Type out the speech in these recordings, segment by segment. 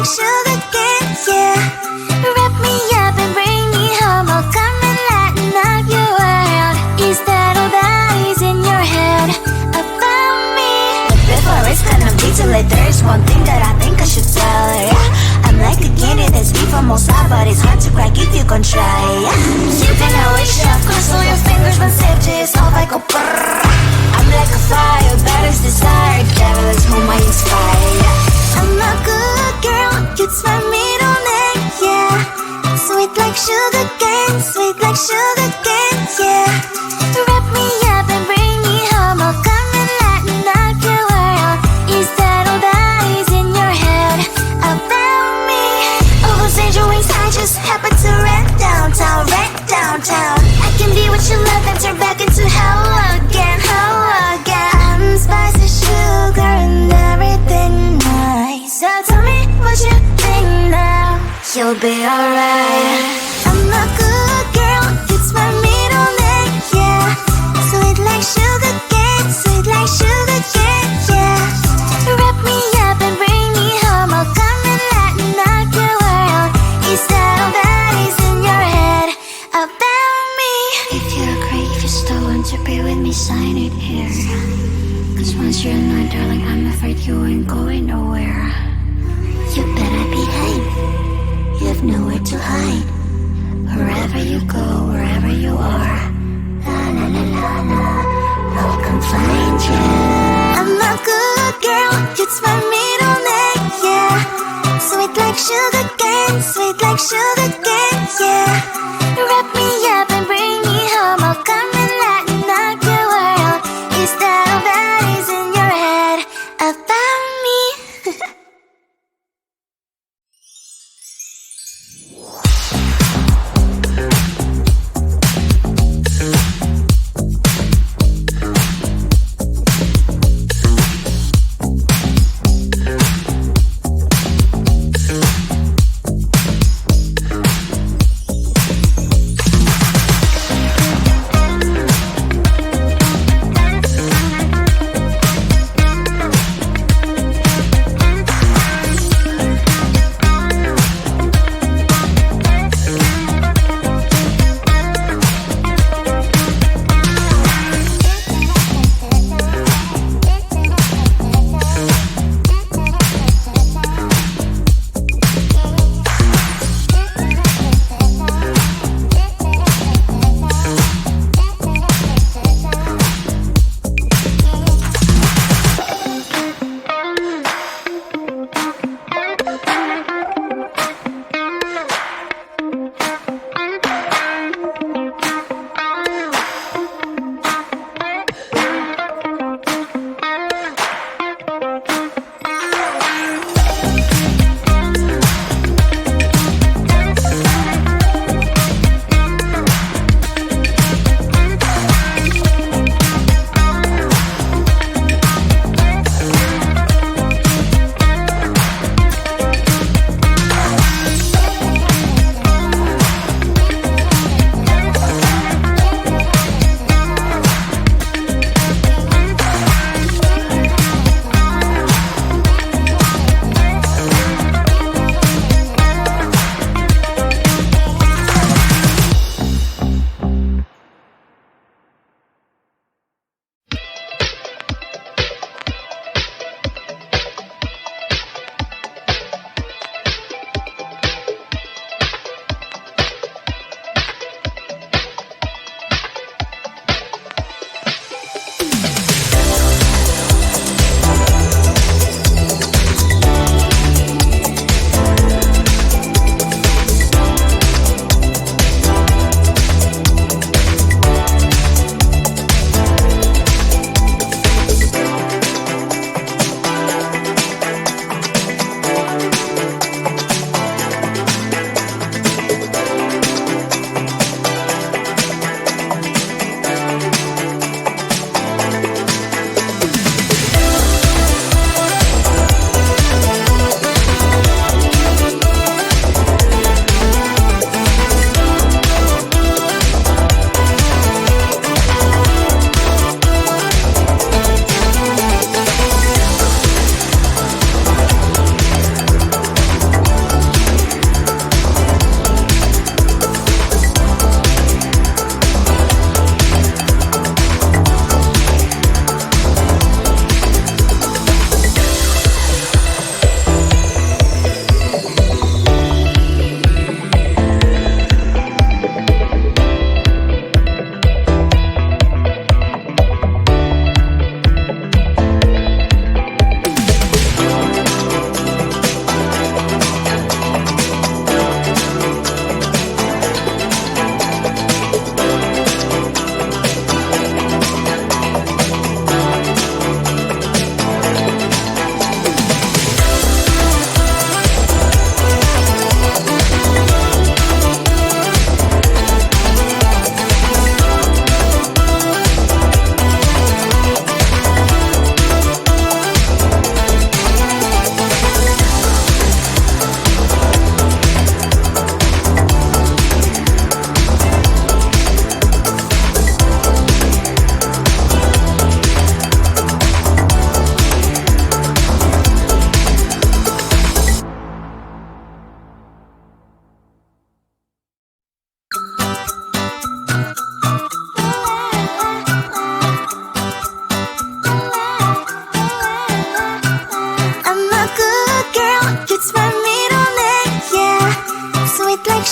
like sugar cane, yeah. Wrap me up and bring me home. I'll come and lighten up your world. Is that all that is in your head about me? But before it's gonna be too late, there's one thing that I think I should tell ya. I'm like the candy that's sweet from outside, but it's hard to crack if you can try. You can wish, of course, all your fingers when safety is off, I go brrrr. I'm like a fire, battles desire, devil is whom I inspire. I'm a good girl, it's my middle name, yeah. Sweet like sugar cane, sweet like sugar cane, yeah. Wrap me up and bring me home. I'll come and lighten up your world. Is that all that is in your head about me? Overstage your wings, I just happen to rent downtown, rent downtown. I can be what you love and turn back into hell again, hell again. I'm spicy sugar and everything nice. So tell me what you think now. You'll be alright. I'm a good girl, it's my middle name, yeah. Sweet like sugar cane, sweet like sugar cane, yeah. Wrap me up and bring me home. I'll come and lighten up your world. Is that all that is in your head about me? If you agree, if you still want to be with me, sign it here. Cause once you're mine, darling, I'm afraid you ain't going nowhere. You better behave, you have nowhere to hide. Wherever you go, wherever you are, la la la la la, I'll come find you. I'm a good girl, it's my middle name, yeah. Sweet like sugar cane, sweet like sugar cane, yeah. Wrap me up and bring me home. I'll come and lighten up your world. Is that all that is in your head about me?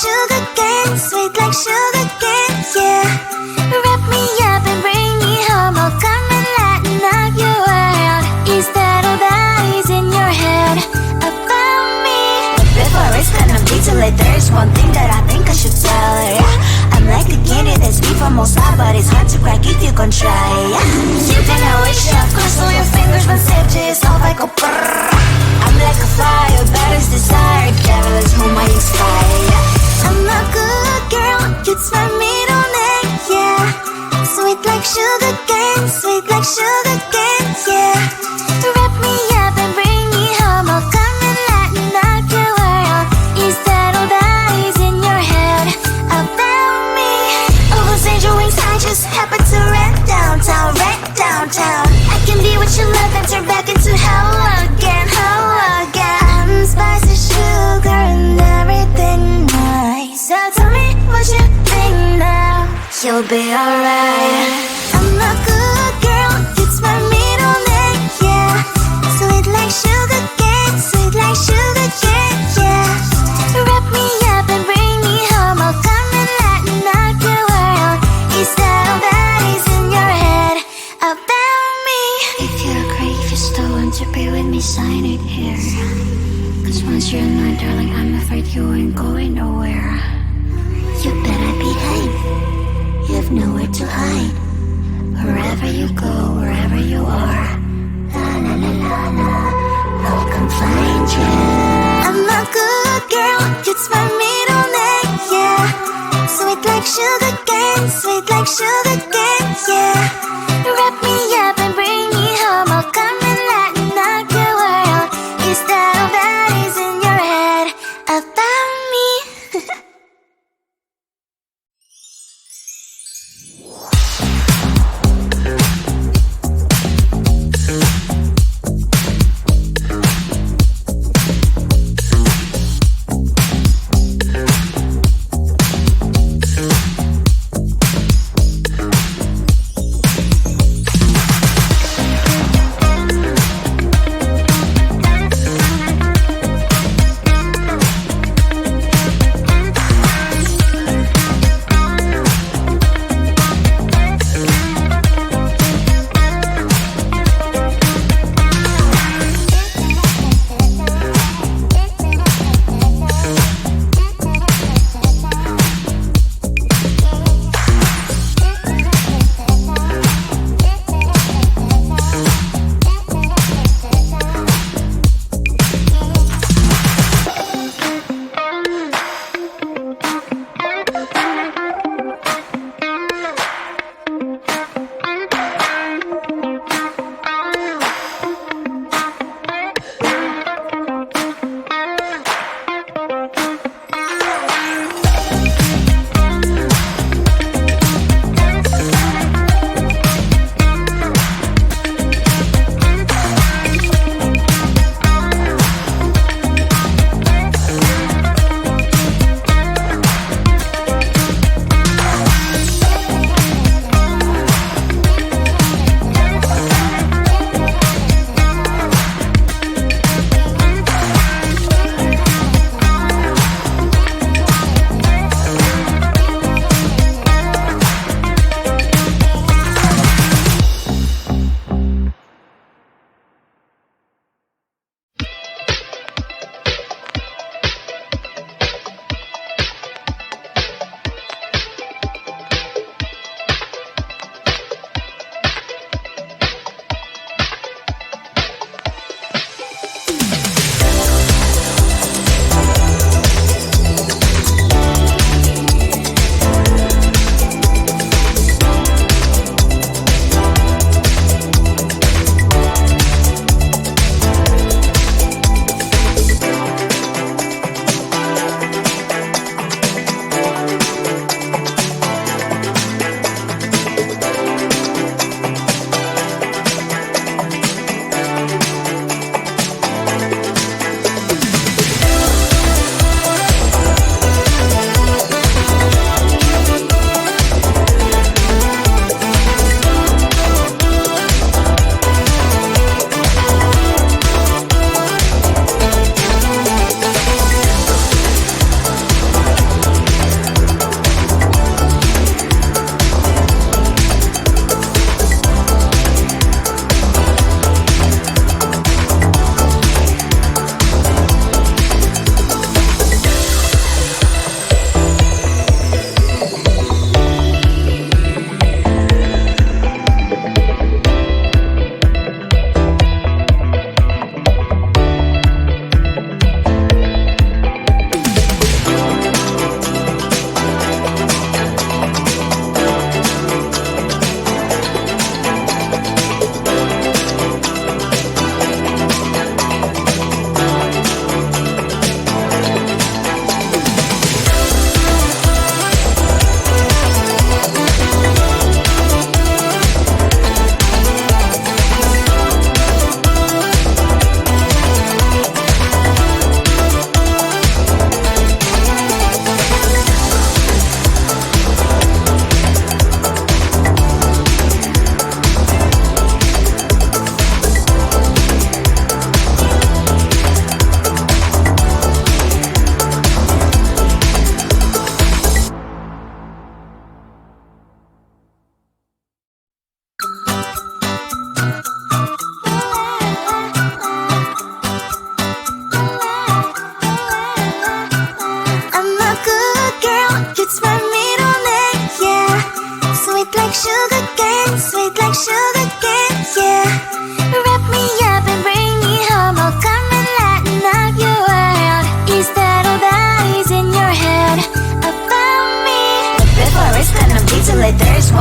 sugar cane, sweet like sugar cane, yeah. Wrap me up and bring me home, I'll come and lighten up your world. Is that all that is in your head about me? Before it's gonna be too late, there's one thing that I think I should tell her, yeah. I'm like the candy that's sweet from outside, but it's hard to crack if you can try, yeah. You can always shove cross on your fingers when safety is off, I go brrrr. I'm like a fire, bad as desire, devil is whom I inspire, yeah. I'm a good girl, it's my middle name, yeah. Sweet like sugar cane, sweet like sugar cane, yeah. Wrap me up and bring me home, I'll come and lighten up your world. Is that all that is in your head about me? All those angel wings I just happen to rent downtown, rent downtown. I can be what you love and turn back into hell again, hell again. I'm spicy sugar and everything nice. So tell me what you think now. You'll be alright. I'm a good girl, it's my middle name, yeah. Sweet like sugar cane, sweet like sugar cane, yeah. Wrap me up and bring me home, I'll come and lighten up your world. Is that all that is in your head about me? If you agree, if you still want to be with me, sign it here. Cause once you're mine, darling, I'm afraid you ain't going nowhere. You better behave, you have nowhere to hide. Wherever you go, wherever you are, la la la la la, I'll come find you. I'm a good girl, it's my middle name, yeah. Sweet like sugar cane, sweet like sugar cane, yeah. Wrap me up and bring me home, I'll come and lighten up your world. Is that all that is in your head about me?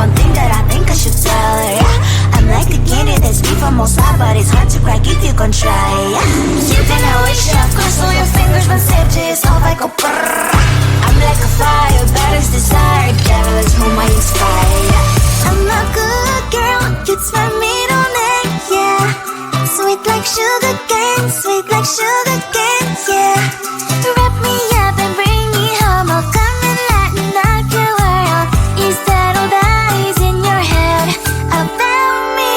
one thing that I think I should tell her, yeah. I'm like the candy that's made from most but it's hard to crack if you can try, yeah. You think I wish you have crossed all your fingers when safety is off, I go brrrr. I'm like a fire, bad as desire, devil is whom I inspire, yeah. I'm a good girl, you turn me on it, yeah. Sweet like sugar cane, sweet like sugar cane, yeah. Wrap me up and bring me home, I'll come and lighten up your world. Is that all that is in your head about me?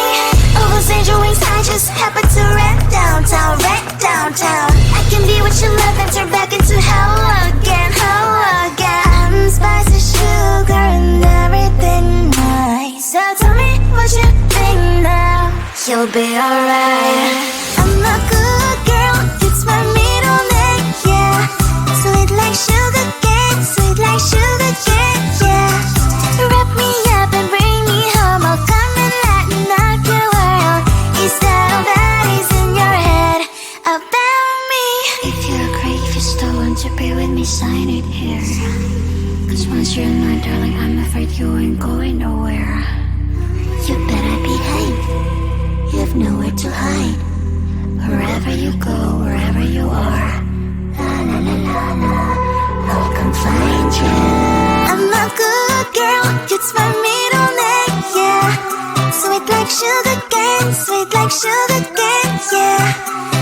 All those angel wings I just happen to rent downtown, I can be what you love and turn back into hell again, I'm spicy sugar and everything nice. So tell me what you think now. you'll be alright. I'm a good girl, it's my middle name, yeah. Sweet like sugar cane, sweet like sugar cane, yeah. Wrap me up and bring me home, I'll come and lighten up your world. Is that all that is in your head about me? If you agree, if you still want to be with me, sign it here. Cause once you're in mine, darling, I'm afraid you ain't going nowhere. You better behave, you have nowhere to hide. Wherever you go, wherever you are, La la la la la, I'll come find you. I'm a good girl, it's my middle name, yeah. Sweet like sugar cane, sweet like sugar cane, yeah.